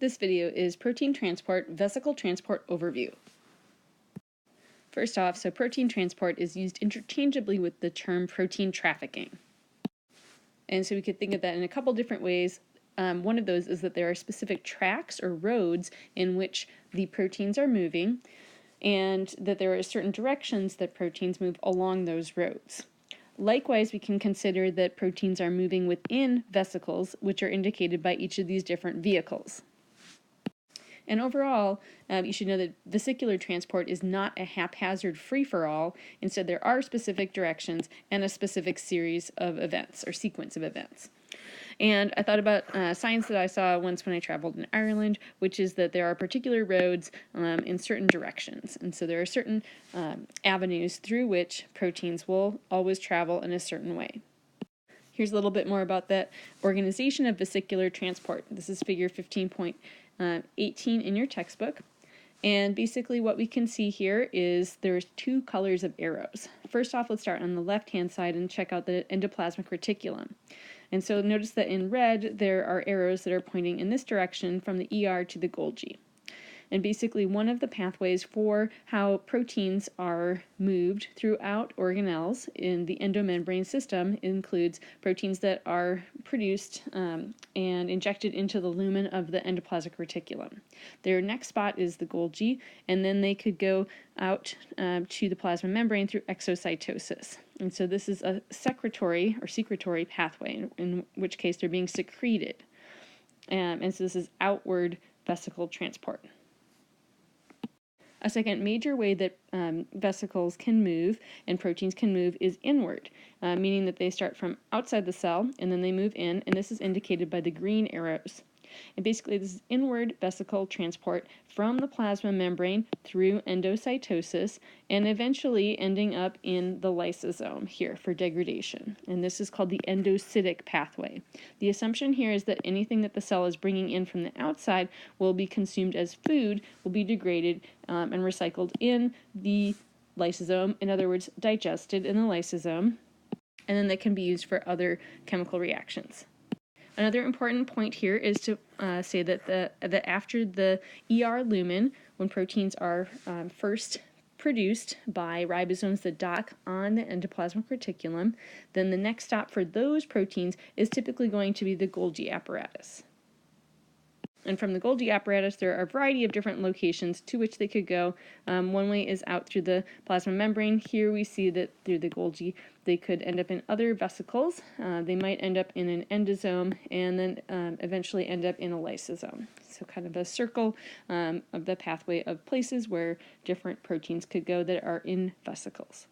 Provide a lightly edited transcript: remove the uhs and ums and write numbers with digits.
This video is Protein Transport Vesicle Transport Overview. First off, protein transport is used interchangeably with the term protein trafficking. And so we could think of that in a couple different ways. One of those is that there are specific tracks or roads in which the proteins are moving, and that there are certain directions that proteins move along those roads. Likewise, we can consider that proteins are moving within vesicles, which are indicated by each of these different vehicles. And overall, you should know that vesicular transport is not a haphazard free-for-all. Instead, there are specific directions and a specific series of events or sequence of events. And I thought about science that I saw once when I traveled in Ireland, which is that there are particular roads in certain directions. And so there are certain avenues through which proteins will always travel in a certain way. Here's a little bit more about that organization of vesicular transport. This is figure 15.18 in your textbook. And basically what we can see here is there's two colors of arrows. First off, let's start on the left-hand side and check out the endoplasmic reticulum. And so notice that in red, there are arrows that are pointing in this direction from the ER to the Golgi. And basically one of the pathways for how proteins are moved throughout organelles in the endomembrane system includes proteins that are produced and injected into the lumen of the endoplasmic reticulum. Their next spot is the Golgi, and then they could go out to the plasma membrane through exocytosis. And so this is a secretory or secretory pathway, in which case they're being secreted. And so this is outward vesicle transport. A second major way that vesicles can move and proteins can move is inward, meaning that they start from outside the cell and then they move in, and this is indicated by the green arrows. And basically this is inward vesicle transport from the plasma membrane through endocytosis and eventually ending up in the lysosome here for degradation. And this is called the endocytic pathway. The assumption here is that anything that the cell is bringing in from the outside will be consumed as food, will be degraded and recycled in the lysosome, in other words, digested in the lysosome, and then they can be used for other chemical reactions. Another important point here is to say that that after the ER lumen, when proteins are first produced by ribosomes that dock on the endoplasmic reticulum, then the next stop for those proteins is typically going to be the Golgi apparatus. And from the Golgi apparatus, there are a variety of different locations to which they could go. One way is out through the plasma membrane. Here we see that through the Golgi, they could end up in other vesicles. They might end up in an endosome and then eventually end up in a lysosome. So kind of a circle of the pathway of places where different proteins could go that are in vesicles.